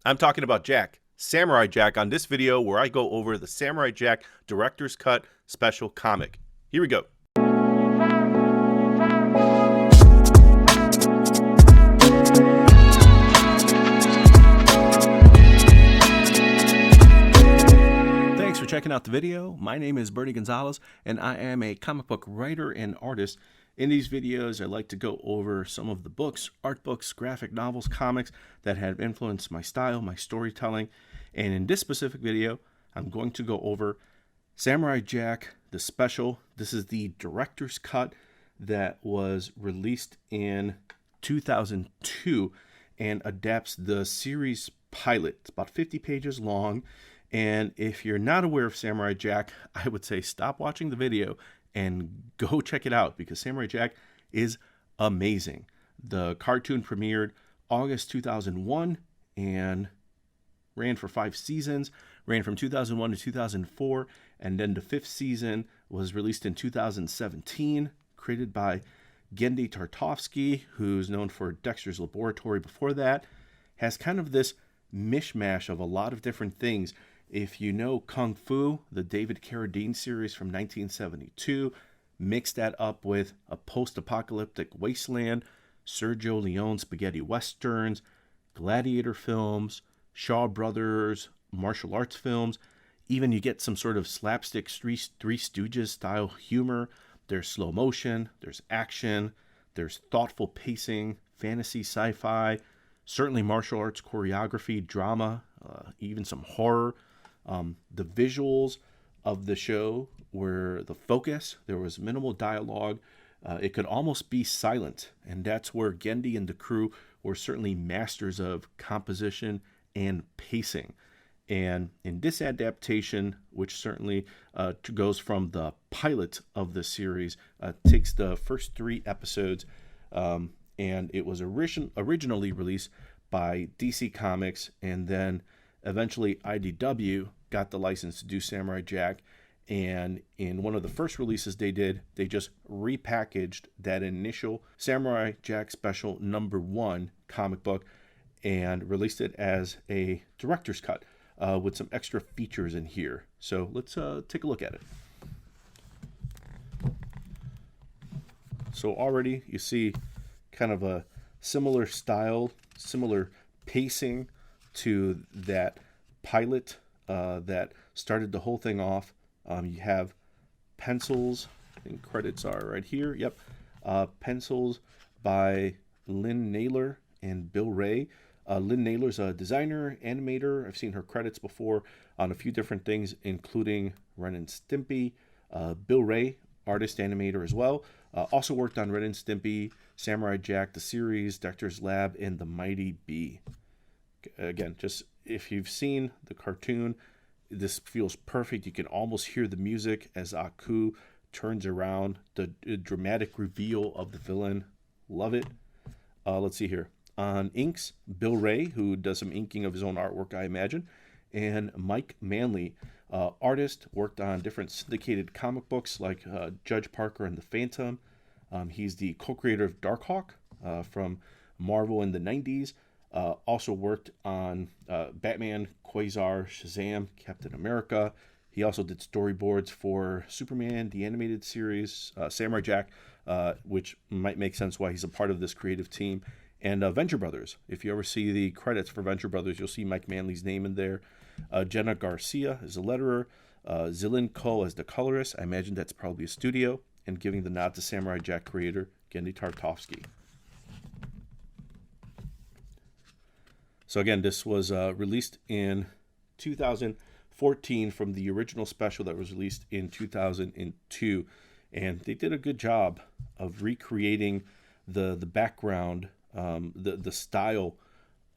I'm talking about Jack, Samurai Jack, on this video where I go over the Samurai Jack Director's Cut special comic. Here we go. Thanks for checking out the video. My name is Bernie Gonzalez, and I am a comic book writer and artist. In these videos, I like to go over some of the books, art books, graphic novels, comics that have influenced my style, my storytelling. And in this specific video, I'm going to go over Samurai Jack, the special. This is the director's cut that was released in 2002 and adapts the series pilot. It's about 50 pages long. And if you're not aware of Samurai Jack, I would say stop watching the video and go check it out, because Samurai Jack is amazing. The cartoon premiered August 2001 and ran for 5 seasons, ran from 2001 to 2004, and then the 5th season was released in 2017, created by Genndy Tartakovsky, who's known for Dexter's Laboratory before that. Has kind of this mishmash of a lot of different things. If you know Kung Fu, the David Carradine series from 1972, mix that up with a post-apocalyptic wasteland, Sergio Leone spaghetti westerns, gladiator films, Shaw Brothers martial arts films, even you get some sort of slapstick Three Stooges style humor. There's slow motion, there's action, there's thoughtful pacing, fantasy, sci-fi, certainly martial arts choreography, drama, even some horror. The visuals of the show were the focus. There was minimal dialogue. It could almost be silent, and that's where Genndy and the crew were certainly masters of composition and pacing. And in this adaptation, which certainly goes from the pilot of the series, takes the first 3 episodes, and it was originally released by DC Comics, and then eventually IDW got the license to do Samurai Jack, and in one of the first releases they did, they just repackaged that initial Samurai Jack Special #1 comic book and released it as a director's cut with some extra features in here. So let's take a look at it. So already you see kind of a similar style, similar pacing to that pilot that started the whole thing off. You have pencils, I think credits are right here. Yep. Pencils by Lynn Naylor and Bill Wray. Lynn Naylor's a designer, animator. I've seen her credits before on a few different things, including Ren and Stimpy. Bill Wray, artist, animator as well. Also worked on Ren and Stimpy, Samurai Jack, the series, Dexter's Lab, and The Mighty Bee. Again, just if you've seen the cartoon, this feels perfect. You can almost hear the music as Aku turns around, the dramatic reveal of the villain. Love it. Let's see here. On inks, Bill Wray, who does some inking of his own artwork, I imagine, and Mike Manley, artist, worked on different syndicated comic books like Judge Parker and the Phantom. He's the co-creator of Darkhawk from Marvel in the 90s. Also worked on Batman, Quasar, Shazam, Captain America. He also did storyboards for Superman, the animated series, Samurai Jack, which might make sense why he's a part of this creative team, and Venture Brothers. If you ever see the credits for Venture Brothers, you'll see Mike Manley's name in there. Jenna Garcia is a letterer. Zilin Ko as the colorist. I imagine that's probably a studio, and giving the nod to Samurai Jack creator Genndy Tartakovsky. So again, this was released in 2014 from the original special that was released in 2002. And they did a good job of recreating the background, the style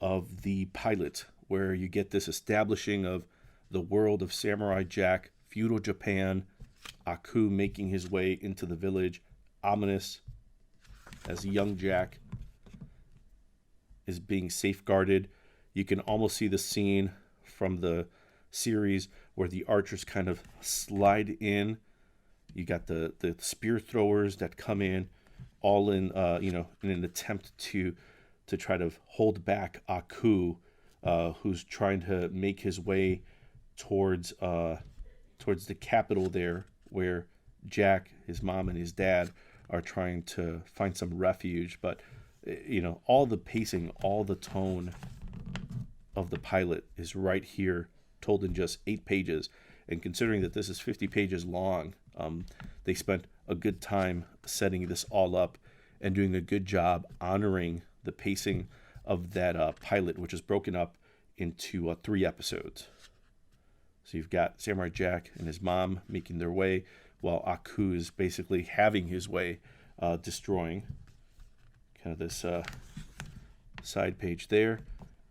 of the pilot, where you get this establishing of the world of Samurai Jack, feudal Japan, Aku making his way into the village, ominous as young Jack is being safeguarded. You can almost see the scene from the series where the archers kind of slide in. You got the spear throwers that come in, all in in an attempt to try to hold back Aku who's trying to make his way towards the capital there, where Jack, his mom, and his dad are trying to find some refuge. But all the pacing, all the tone of the pilot is right here, told in just 8 pages. And considering that this is 50 pages long, they spent a good time setting this all up and doing a good job honoring the pacing of that pilot, which is broken up into 3 episodes. So you've got Samurai Jack and his mom making their way, while Aku is basically having his way, destroying. Kind of this side page there.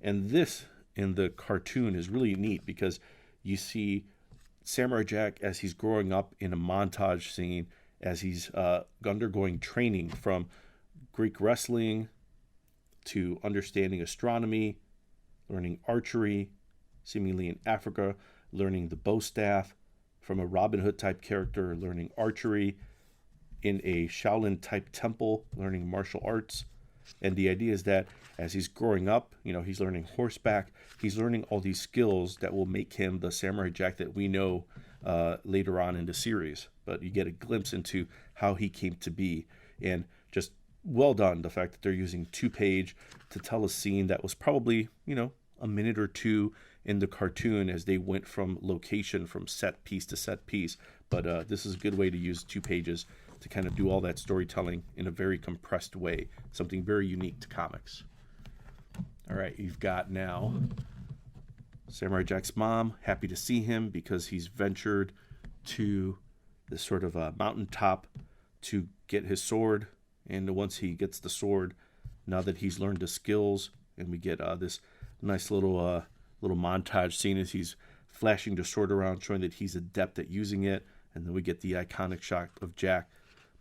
And this in the cartoon is really neat because you see Samurai Jack as he's growing up in a montage scene, as he's undergoing training from Greek wrestling to understanding astronomy, learning archery, seemingly in Africa, learning the bow staff, from a Robin Hood type character, learning archery, in a Shaolin type temple, learning martial arts. And the idea is that as he's growing up, he's learning horseback, he's learning all these skills that will make him the Samurai Jack that we know later on in the series. But you get a glimpse into how he came to be. And just well done, the fact that they're using 2-page to tell a scene that was probably, a minute or 2 in the cartoon as they went from location, from set piece to set piece. But this is a good way to use 2 pages to kind of do all that storytelling in a very compressed way, something very unique to comics. All right, you've got now Samurai Jack's mom, happy to see him because he's ventured to this sort of a mountaintop to get his sword. And once he gets the sword, now that he's learned the skills, and we get this nice little montage scene as he's flashing the sword around, showing that he's adept at using it. And then we get the iconic shot of Jack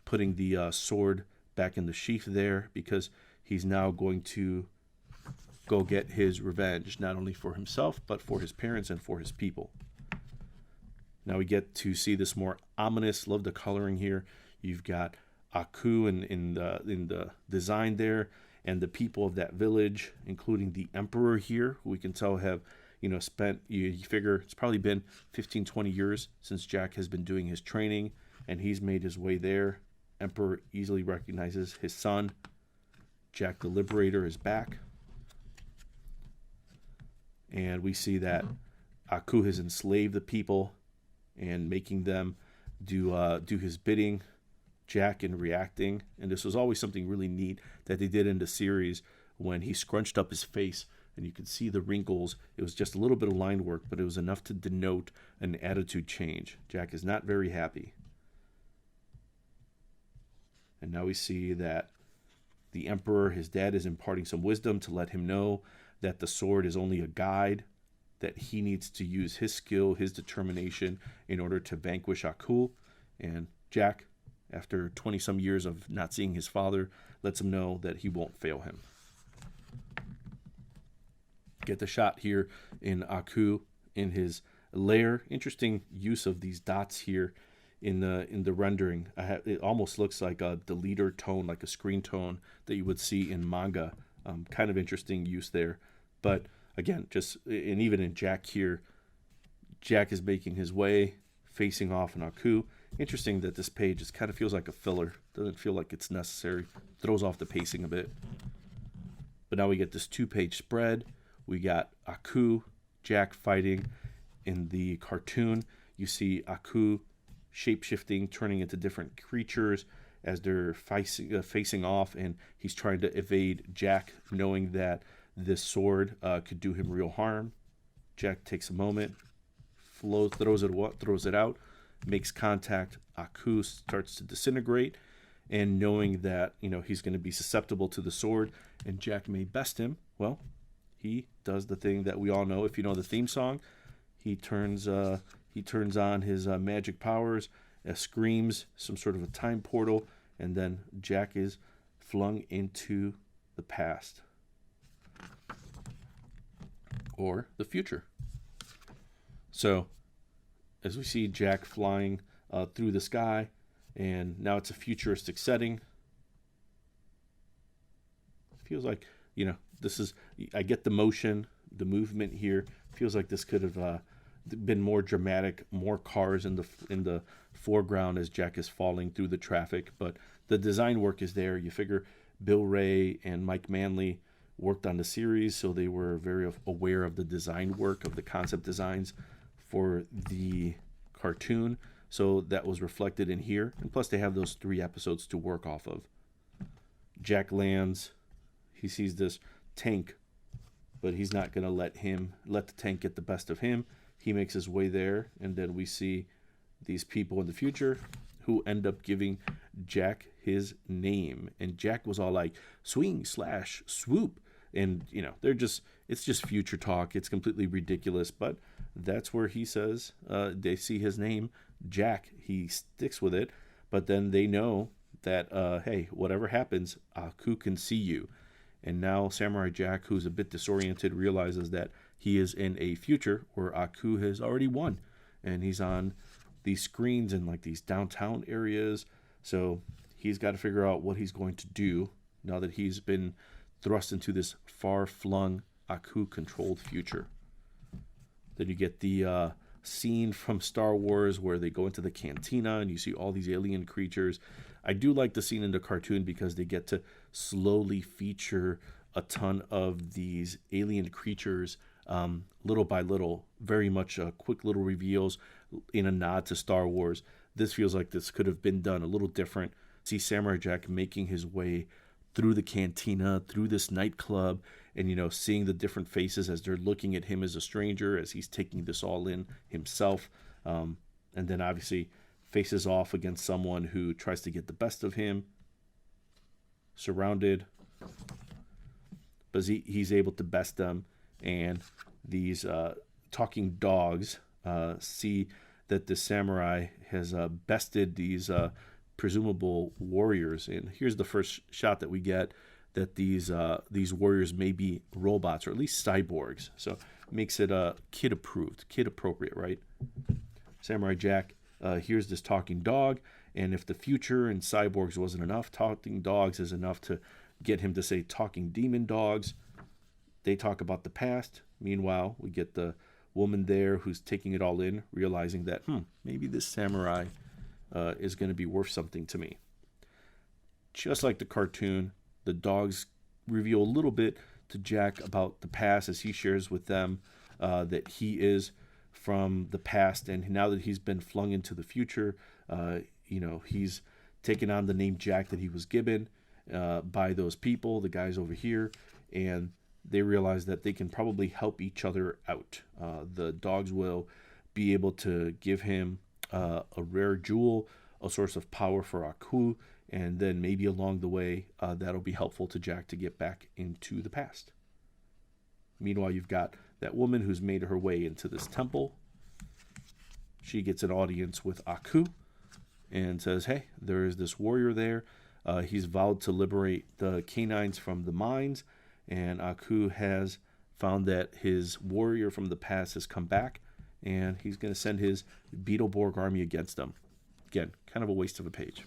putting the sword back in the sheath there, because he's now going to go get his revenge, not only for himself, but for his parents and for his people. Now we get to see this more ominous, love the coloring here. You've got Aku in the design there, and the people of that village, including the emperor here, who we can tell have spent, you figure it's probably been 15-20 years since Jack has been doing his training, and he's made his way there. Emperor easily recognizes his son. Jack the Liberator is back. And we see that Aku has enslaved the people and making them do his bidding. Jack in reacting. And this was always something really neat that they did in the series, when he scrunched up his face and you could see the wrinkles. It was just a little bit of line work, but it was enough to denote an attitude change. Jack is not very happy. And now we see that the emperor, his dad, is imparting some wisdom to let him know that the sword is only a guide, that he needs to use his skill, his determination in order to vanquish Aku. And Jack, after 20-some years of not seeing his father, lets him know that he won't fail him. Get the shot here in Aku in his lair. Interesting use of these dots here in the rendering. It almost looks like a deleter tone, like a screen tone that you would see in manga. Kind of interesting use there. But again, and even in Jack here, Jack is making his way, facing off in Aku. Interesting that this page just kind of feels like a filler. Doesn't feel like it's necessary. Throws off the pacing a bit. But now we get this 2-page spread. We got Aku, Jack fighting. In the cartoon, you see Aku shape-shifting, turning into different creatures as they're facing off, and he's trying to evade Jack, knowing that this sword could do him real harm. Jack takes a moment, throws it out, makes contact. Aku starts to disintegrate, and knowing that he's going to be susceptible to the sword, and Jack may best him, well, he does the thing that we all know. If you know the theme song, he turns on his magic powers, screams some sort of a time portal, and then Jack is flung into the past or the future. So as we see Jack flying through the sky, and now it's a futuristic setting. Feels like, this is, I get the motion, The movement here feels like this could have been more dramatic, more cars in the foreground as Jack is falling through the traffic. But the design work is there. You figure Bill Wray and Mike Manley worked on the series, so they were very aware of the design work, of the concept designs for the cartoon. So that was reflected in here. And plus they have those 3 episodes to work off of. Jack lands. He sees this tank, but he's not going to let the tank get the best of him. He makes his way there, and then we see these people in the future who end up giving Jack his name. And Jack was all like, swing / swoop. And, it's just future talk. It's completely ridiculous, but that's where he says they see his name, Jack. He sticks with it, but then they know that, hey, whatever happens, Aku can see you. And now Samurai Jack, who's a bit disoriented, realizes that he is in a future where Aku has already won. And he's on these screens in like these downtown areas. So he's got to figure out what he's going to do now that he's been thrust into this far-flung Aku-controlled future. Then you get the scene from Star Wars where they go into the cantina and you see all these alien creatures. I do like the scene in the cartoon because they get to slowly feature a ton of these alien creatures little by little, very much quick little reveals in a nod to Star Wars. This feels like this could have been done a little different. See Samurai Jack making his way through the cantina, through this nightclub, and, seeing the different faces as they're looking at him as a stranger, as he's taking this all in himself. And then obviously faces off against someone who tries to get the best of him, surrounded, but he's able to best them. And these talking dogs see that the samurai has bested these presumable warriors. And here's the first shot that we get, that these warriors may be robots or at least cyborgs. So it makes it kid appropriate, right? Samurai Jack hears this talking dog, and if the future and cyborgs wasn't enough, talking dogs is enough to get him to say talking demon dogs. They talk about the past. Meanwhile, we get the woman there who's taking it all in, realizing that, maybe this samurai is going to be worth something to me. Just like the cartoon, the dogs reveal a little bit to Jack about the past as he shares with them that he is from the past, and now that he's been flung into the future, he's taken on the name Jack that he was given by those people, the guys over here, and they realize that they can probably help each other out. The dogs will be able to give him a rare jewel, a source of power for Aku, and then maybe along the way that'll be helpful to Jack to get back into the past. Meanwhile, you've got that woman who's made her way into this temple. She gets an audience with Aku and says, hey, there is this warrior there. He's vowed to liberate the canines from the mines, and Aku has found that his warrior from the past has come back, and he's going to send his Beetleborg army against them. Again, kind of a waste of a page.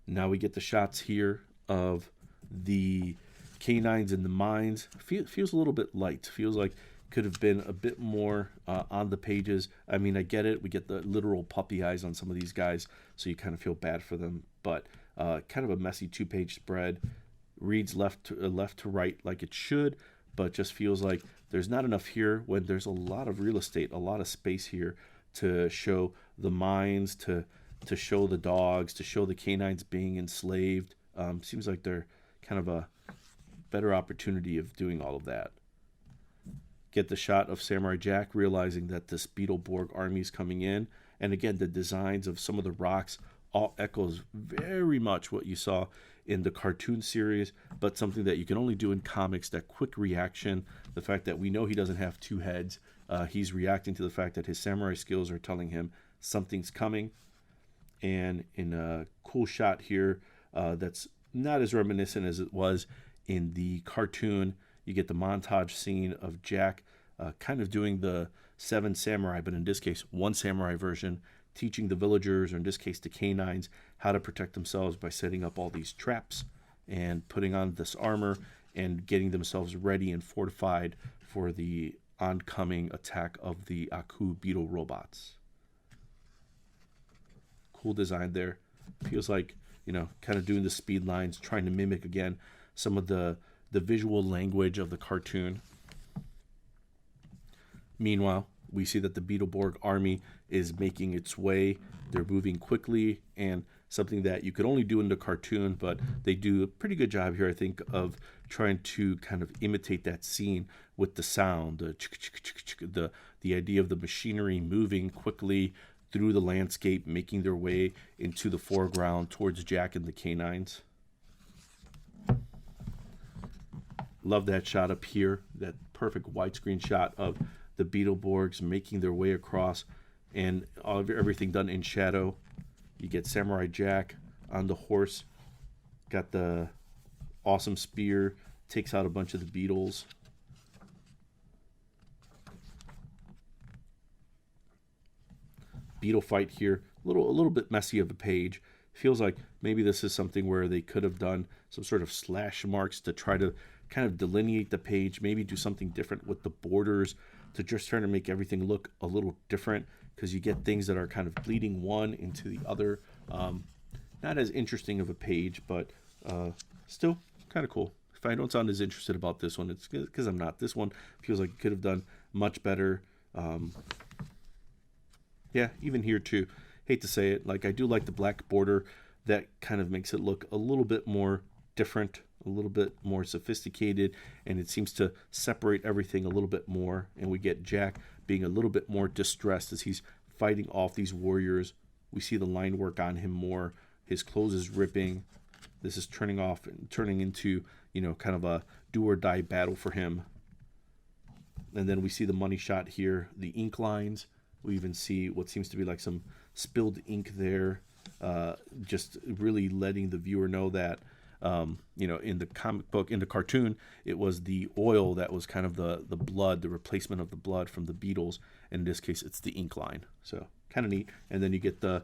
Now we get the shots here of the canines in the mines. Feels a little bit light. Feels like could have been a bit more on the pages. I mean, I get it. We get the literal puppy eyes on some of these guys, so you kind of feel bad for them. But kind of a messy 2-page spread. Reads left to right like it should, but just feels like there's not enough here when there's a lot of real estate, a lot of space here to show the mines, to show the dogs, to show the canines being enslaved. Seems like they're kind of a better opportunity of doing all of that. Get the shot of Samurai Jack realizing that this Beetleborg army is coming in, and again the designs of some of the rocks all echoes very much what you saw in the cartoon series, but something that you can only do in comics, that quick reaction, the fact that we know he doesn't have 2 heads. He's reacting to the fact that his samurai skills are telling him something's coming. And in a cool shot here that's not as reminiscent as it was in the cartoon, you get the montage scene of Jack kind of doing the 7 samurai, but in this case, 1 samurai version, teaching the villagers, or in this case the canines, how to protect themselves by setting up all these traps and putting on this armor and getting themselves ready and fortified for the oncoming attack of the Aku beetle robots. Cool design there. Feels like, kind of doing the speed lines, trying to mimic again some of the visual language of the cartoon. Meanwhile, we see that the Beetleborg army is making its way. They're moving quickly, and something that you could only do in the cartoon, but they do a pretty good job here, I think, of trying to kind of imitate that scene with the sound, the idea of the machinery moving quickly through the landscape, making their way into the foreground towards Jack and the canines. Love that shot up here, that perfect widescreen shot of the Beetleborgs making their way across, and everything done in shadow. You get Samurai Jack on the horse, got the awesome spear, takes out a bunch of the beetles. Beetle fight here, a little bit messy of a page. Feels like maybe this is something where they could have done some sort of slash marks to try to kind of delineate the page, maybe do something different with the borders to just try to make everything look a little different, because you get things that are kind of bleeding one into the other. Not as interesting of a page, but still kind of cool. If I don't sound as interested about this one, it's because I'm not. This one feels like it could have done much better. Yeah, even here too. Hate to say it, like I do like the black border. That kind of makes it look a little bit more different, a little bit more sophisticated, and it seems to separate everything a little bit more. And we get Jack being a little bit more distressed as he's fighting off these warriors. We see the line work on him more. His clothes is ripping. This is turning into, kind of a do or die battle for him. And then we see the money shot here, the ink lines. We even see what seems to be like some spilled ink there, just really letting the viewer know that, in the comic book, in the cartoon, it was the oil that was kind of the blood, the replacement of the blood from the beetles. In this case, it's the ink line. So kind of neat. And then you get the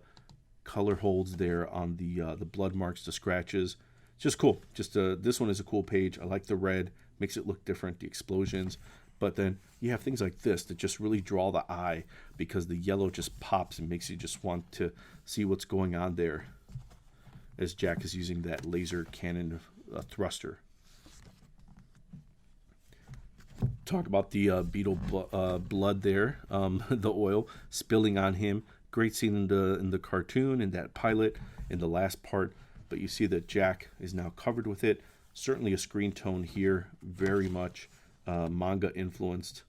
color holds there on the blood marks, the scratches. Just cool. Just this one is a cool page. I like the red, makes it look different, the explosions. But then you have things like this that just really draw the eye, because the yellow just pops and makes you just want to see what's going on there as Jack is using that laser cannon thruster. Talk about the beetle blood there, the oil spilling on him. Great scene in the cartoon, in that pilot, in the last part. But you see that Jack is now covered with it. Certainly a screen tone here, very much manga influenced.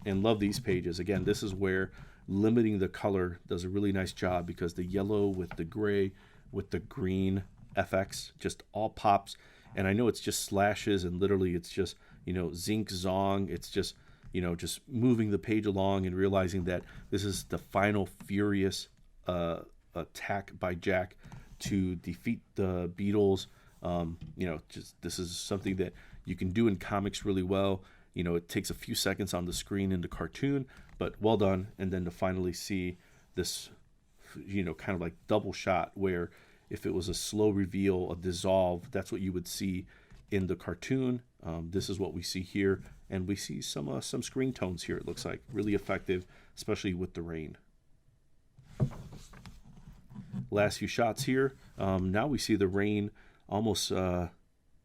And love these pages. Again, this is where limiting the color does a really nice job, because the yellow with the gray with the green FX just all pops. And I know it's just slashes, and literally it's just, zing zong. It's just, just moving the page along and realizing that this is the final furious attack by Jack to defeat the beetles. Just this is something that you can do in comics really well. It takes a few seconds on the screen in the cartoon, but well done. And then to finally see this, kind of like double shot, where if it was a slow reveal, a dissolve, that's what you would see in the cartoon. This is what we see here, and we see some screen tones here. It looks like really effective, especially with the rain. Last few shots here. Now we see the rain almost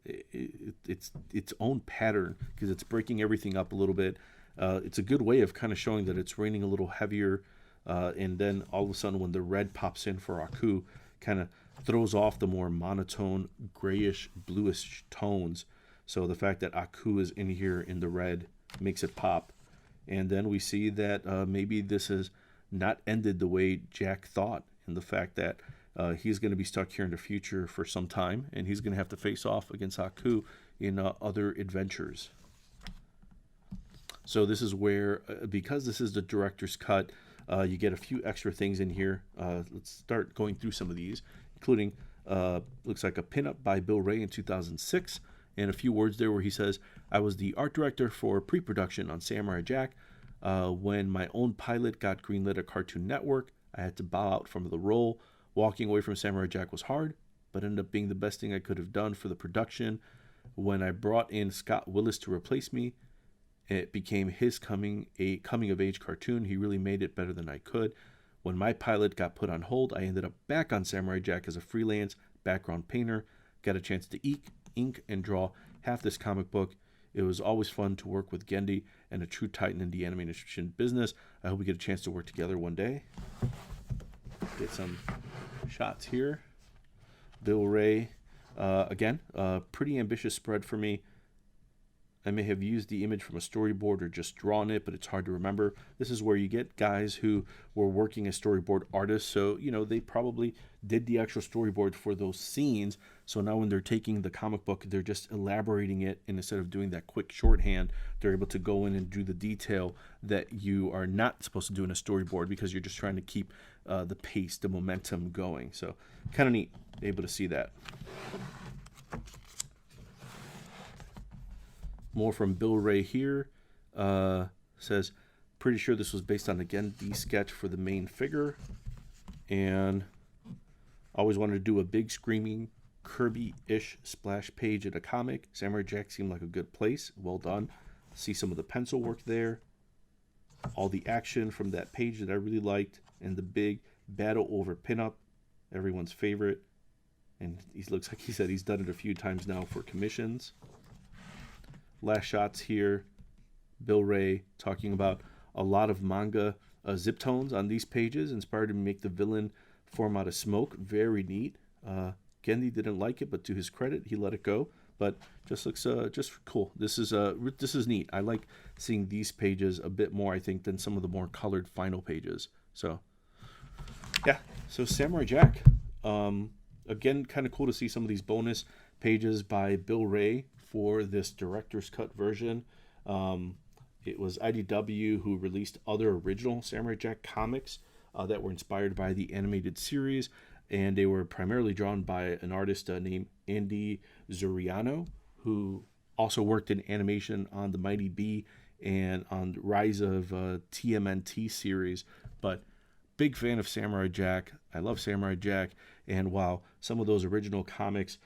its own pattern, because it's breaking everything up a little bit. It's a good way of kind of showing that it's raining a little heavier, and then all of a sudden when the red pops in for Aku, kind of throws off the more monotone grayish bluish tones. So the fact that Aku is in here in the red makes it pop. And then we see that maybe this has not ended the way Jack thought, and the fact that he's going to be stuck here in the future for some time, and he's going to have to face off against Aku in other adventures. So this is where, because this is the director's cut, you get a few extra things in here. Let's start going through some of these, including looks like a pinup by Bill Wray in 2006, and a few words there where he says, "I was the art director for pre-production on Samurai Jack. When my own pilot got greenlit at Cartoon Network, I had to bow out from the role. Walking away from Samurai Jack was hard, but ended up being the best thing I could have done for the production. When I brought in Scott Willis to replace me, it became his coming-of-age cartoon. He really made it better than I could. When my pilot got put on hold, I ended up back on Samurai Jack as a freelance background painter. Got a chance to ink and draw half this comic book. It was always fun to work with Genndy and a true titan in the animation business. I hope we get a chance to work together one day. Get some shots here. Bill Wray, again, pretty ambitious spread for me. I may have used the image from a storyboard or just drawn it, but it's hard to remember. This is where you get guys who were working as storyboard artists, so they probably did the actual storyboard for those scenes. So now when they're taking the comic book, they're just elaborating it, and instead of doing that quick shorthand, they're able to go in and do the detail that you are not supposed to do in a storyboard because you're just trying to keep the pace, the momentum going. So kind of neat, able to see that. More from Bill Wray here. Says, pretty sure this was based on, again, the sketch for the main figure. And always wanted to do a big screaming Kirby-ish splash page in a comic. Samurai Jack seemed like a good place. Well done. See some of the pencil work there. All the action from that page that I really liked. And the big battle over pinup. Everyone's favorite. And he looks like he said he's done it a few times now for commissions. Last shots here, Bill Wray talking about a lot of manga zip tones on these pages, inspired him to make the villain form out of smoke. Very neat. Genndy didn't like it, but to his credit, he let it go. But just looks just cool. This is neat. I like seeing these pages a bit more, I think, than some of the more colored final pages. So yeah, so Samurai Jack. Again, kind of cool to see some of these bonus pages by Bill Wray for this director's cut version. It was IDW who released other original Samurai Jack comics that were inspired by the animated series, and they were primarily drawn by an artist named Andy Zuriano, who also worked in animation on the Mighty Bee and on the Rise of TMNT series. But big fan of Samurai Jack. I love Samurai Jack, and while some of those original comics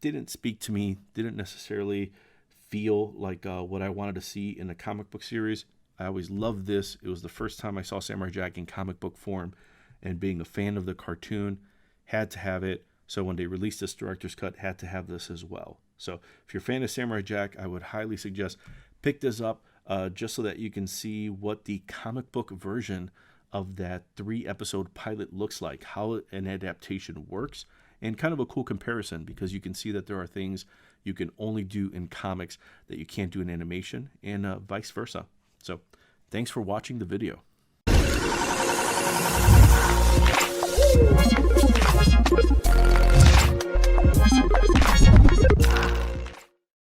didn't speak to me, didn't necessarily feel like what I wanted to see in a comic book series, I always loved this. It was the first time I saw Samurai Jack in comic book form, and being a fan of the cartoon, had to have it. So when they released this director's cut, had to have this as well. So if you're a fan of Samurai Jack, I would highly suggest pick this up just so that you can see what the comic book version of that 3-episode pilot looks like, how an adaptation works, and kind of a cool comparison, because you can see that there are things you can only do in comics that you can't do in animation, and vice versa. So thanks for watching the video.